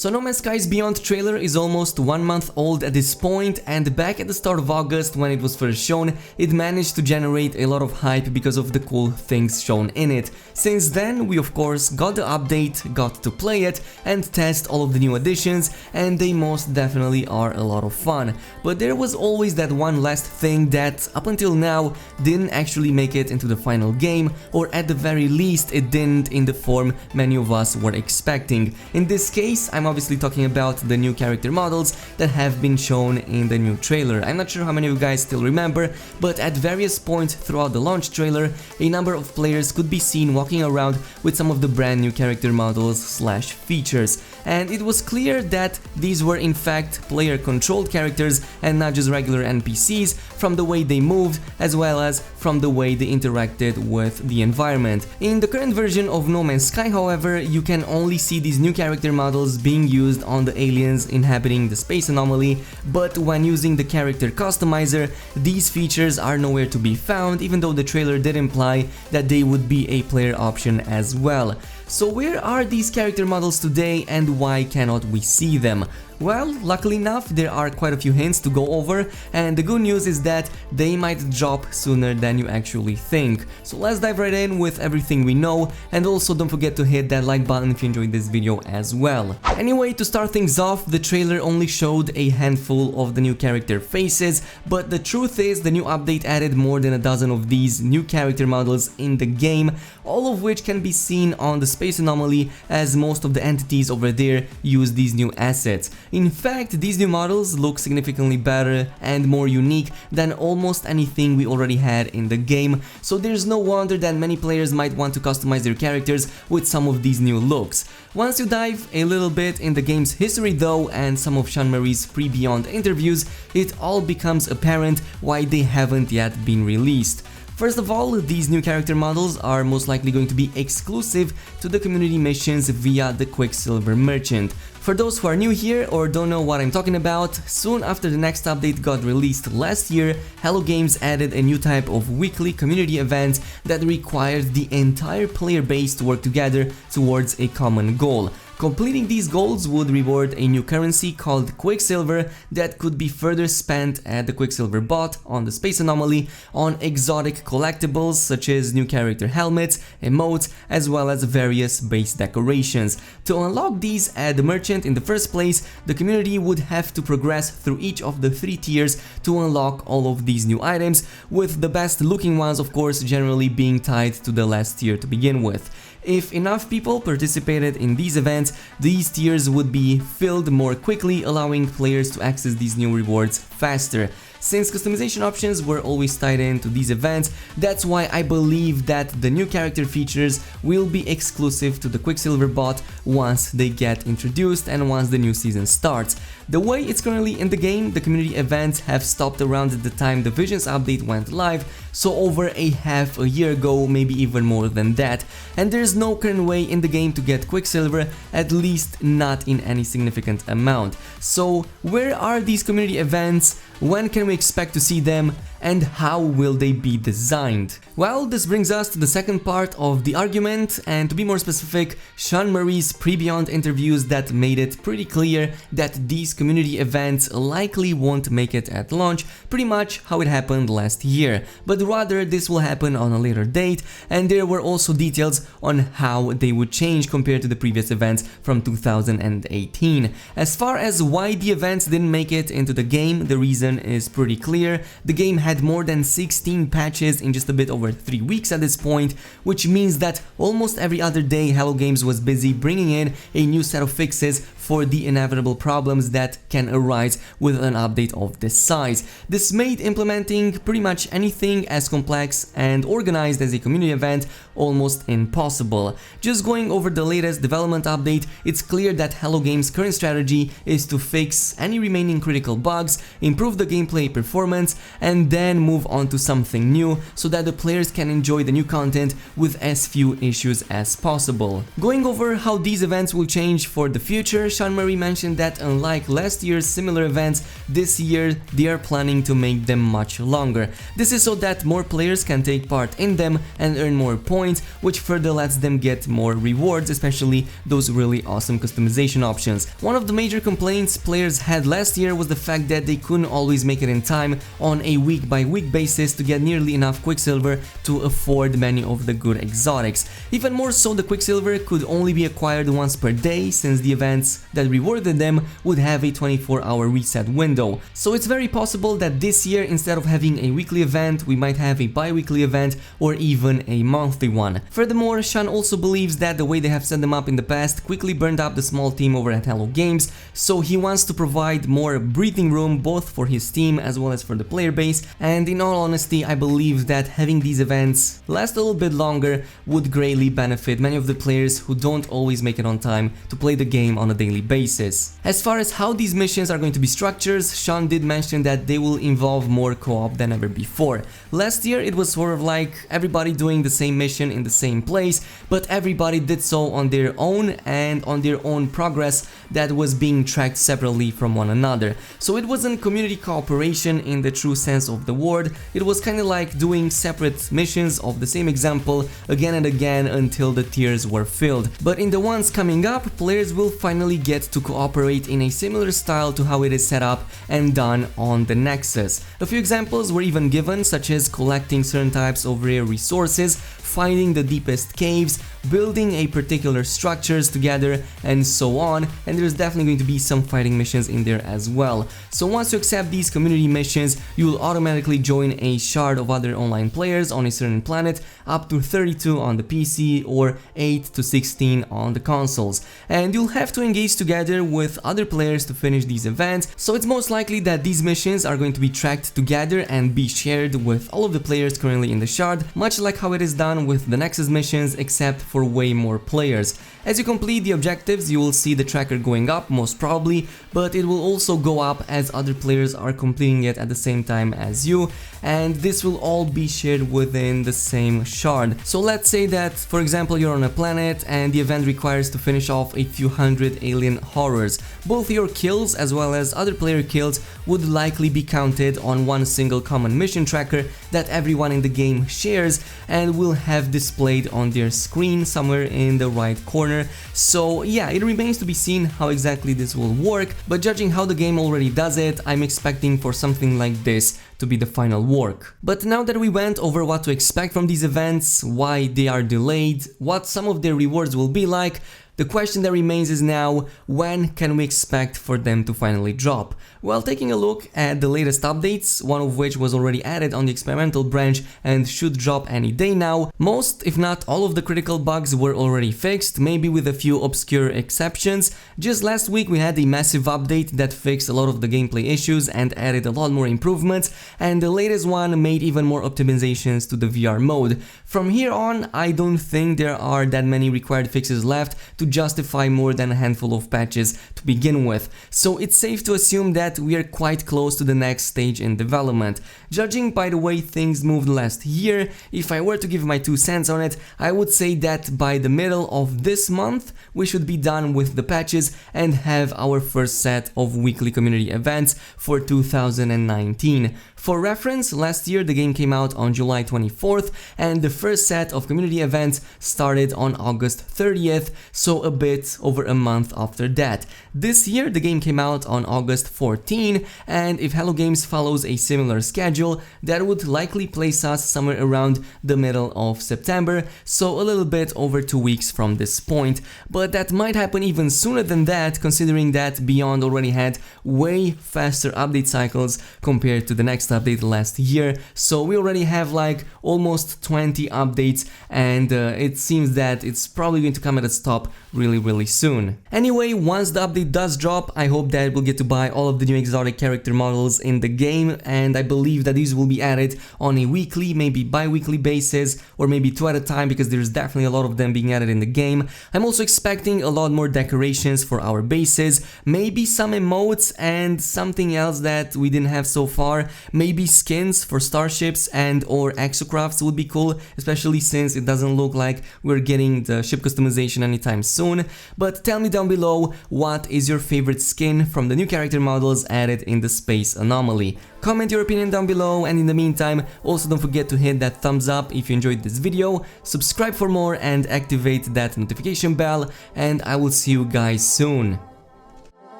So No Man's Skies Beyond trailer is almost 1 month old at this point, and back at the start of August when it was first shown, it managed to generate a lot of hype because of the cool things shown in it. Since then, we of course got the update, got to play it and test all of the new additions, and they most definitely are a lot of fun. But there was always that one last thing that, up until now, didn't actually make it into the final game, or at the very least it didn't in the form many of us were expecting. In this case, I'm obviously talking about the new character models that have been shown in the new trailer. I'm not sure how many of you guys still remember, but at various points throughout the launch trailer, a number of players could be seen walking around with some of the brand new character models slash features. And it was clear that these were in fact player-controlled characters and not just regular NPCs, from the way they moved as well as from the way they interacted with the environment. In the current version of No Man's Sky, however, you can only see these new character models being used on the aliens inhabiting the space anomaly, but when using the character customizer, these features are nowhere to be found, even though the trailer did imply that they would be a player option as well. So where are these character models today and why cannot we see them? Well, luckily enough, there are quite a few hints to go over, and the good news is that they might drop sooner than you actually think. So let's dive right in with everything we know, and also don't forget to hit that like button if you enjoyed this video as well. Anyway, to start things off, the trailer only showed a handful of the new character faces, but the truth is the new update added more than a dozen of these new character models in the game, all of which can be seen on the space anomaly, as most of the entities over there use these new assets. In fact, these new models look significantly better and more unique than almost anything we already had in the game, so there's no wonder that many players might want to customize their characters with some of these new looks. Once you dive a little bit in the game's history though, and some of Sean Murray's pre-Beyond interviews, it all becomes apparent why they haven't yet been released. First of all, these new character models are most likely going to be exclusive to the community missions via the Quicksilver merchant. For those who are new here or don't know what I'm talking about, soon after the next update got released last year, Hello Games added a new type of weekly community event that required the entire player base to work together towards a common goal. Completing these goals would reward a new currency called Quicksilver that could be further spent at the Quicksilver bot on the space anomaly on exotic collectibles such as new character helmets, emotes, as well as various base decorations. To unlock these at the merchant in the first place, the community would have to progress through each of the 3 tiers to unlock all of these new items, with the best looking ones of course generally being tied to the last tier to begin with. If enough people participated in these events, these tiers would be filled more quickly, allowing players to access these new rewards faster. Since customization options were always tied into these events, that's why I believe that the new character features will be exclusive to the Quicksilver bot once they get introduced and once the new season starts. The way it's currently in the game, the community events have stopped around the time the Visions update went live, so over a half a year ago, maybe even more than that, and there's no current way in the game to get Quicksilver, at least not in any significant amount. So where are these community events? When can we expect to see them, and how will they be designed? Well, this brings us to the second part of the argument, and to be more specific, Sean Murray's pre-Beyond interviews that made it pretty clear that these community events likely won't make it at launch, pretty much how it happened last year, but rather this will happen on a later date, and there were also details on how they would change compared to the previous events from 2018. As far as why the events didn't make it into the game, the reason is pretty clear. The game had more than 16 patches in just a bit over 3 weeks at this point, which means that almost every other day Hello Games was busy bringing in a new set of fixes for the inevitable problems that can arise with an update of this size. This made implementing pretty much anything as complex and organized as a community event almost impossible. Just going over the latest development update, it's clear that Hello Games' current strategy is to fix any remaining critical bugs, improve the gameplay performance, and then then move on to something new so that the players can enjoy the new content with as few issues as possible. Going over how these events will change for the future, Sean Murray mentioned that unlike last year's similar events, this year they are planning to make them much longer. This is so that more players can take part in them and earn more points, which further lets them get more rewards, especially those really awesome customization options. One of the major complaints players had last year was the fact that they couldn't always make it in time on a week-by-week basis to get nearly enough Quicksilver to afford many of the good exotics. Even more so, the Quicksilver could only be acquired once per day, since the events that rewarded them would have a 24-hour reset window. So it's very possible that this year, instead of having a weekly event, we might have a bi-weekly event or even a monthly one. Furthermore, Sean also believes that the way they have set them up in the past quickly burned up the small team over at Hello Games, so he wants to provide more breathing room both for his team as well as for the player base, and in all honesty I believe that having these events last a little bit longer would greatly benefit many of the players who don't always make it on time to play the game on a daily basis. As far as how these missions are going to be structured, Sean did mention that they will involve more co-op than ever before. Last year it was sort of like everybody doing the same mission in the same place, but everybody did so on their own and on their own progress that was being tracked separately from one another. So it wasn't community cooperation in the true sense of the word, it was kinda like doing separate missions of the same example again and again until the tiers were filled. But in the ones coming up, players will finally get to cooperate in a similar style to how it is set up and done on the Nexus. A few examples were even given, such as collecting certain types of rare resources, finding the deepest caves, building a particular structures together, and so on, and there's definitely going to be some fighting missions in there as well. So once you accept these community missions, you will automatically join a shard of other online players on a certain planet, up to 32 on the PC or 8 to 16 on the consoles, and you'll have to engage together with other players to finish these events, so it's most likely that these missions are going to be tracked together and be shared with all of the players currently in the shard, much like how it is done with the Nexus missions, except for way more players. As you complete the objectives, you will see the tracker going up, most probably, but it will also go up as other players are completing it at the same time as you, and this will all be shared within the same shard. So let's say that, for example, you're on a planet and the event requires to finish off a few hundred alien horrors. Both your kills as well as other player kills would likely be counted on one single common mission tracker that everyone in the game shares and will have displayed on their screen somewhere in the right corner. So yeah, it remains to be seen how exactly this will work, but judging how the game already does it, I'm expecting for something like this to be the final work. But now that we went over what to expect from these events, why they are delayed, what some of their rewards will be like, the question that remains is now, when can we expect for them to finally drop? Well, taking a look at the latest updates, one of which was already added on the experimental branch and should drop any day now, most, if not all of the critical bugs were already fixed, maybe with a few obscure exceptions. Just last week we had a massive update that fixed a lot of the gameplay issues and added a lot more improvements, and the latest one made even more optimizations to the VR mode. From here on, I don't think there are that many required fixes left to justify more than a handful of patches to begin with, so it's safe to assume that we are quite close to the next stage in development. Judging by the way things moved last year, if I were to give my 2 cents on it, I would say that by the middle of this month we should be done with the patches and have our first set of weekly community events for 2019. For reference, last year the game came out on July 24th and the first set of community events started on August 30th, so a bit over a month after that. This year the game came out on August 14, and if Hello Games follows a similar schedule, that would likely place us somewhere around the middle of September, so a little bit over 2 weeks from this point. But that might happen even sooner than that, considering that Beyond already had way faster update cycles compared to the next update last year, so we already have like almost 20 updates, and it seems that it's probably going to come at a stop really soon. Anyway, once the update does drop, I hope that we'll get to buy all of the new exotic character models in the game, and I believe that these will be added on a weekly, maybe bi-weekly basis, or maybe 2 at a time, because there's definitely a lot of them being added in the game. I'm also expecting a lot more decorations for our bases, maybe some emotes and something else that we didn't have so far, maybe skins for starships and or exocrafts would be cool, especially since it doesn't look like we're getting the ship customization anytime soon. But tell me down below, what is your favorite skin from the new character models added in the Space Anomaly? Comment your opinion down below, and in the meantime, also don't forget to hit that thumbs up if you enjoyed this video, subscribe for more and activate that notification bell, and I will see you guys soon.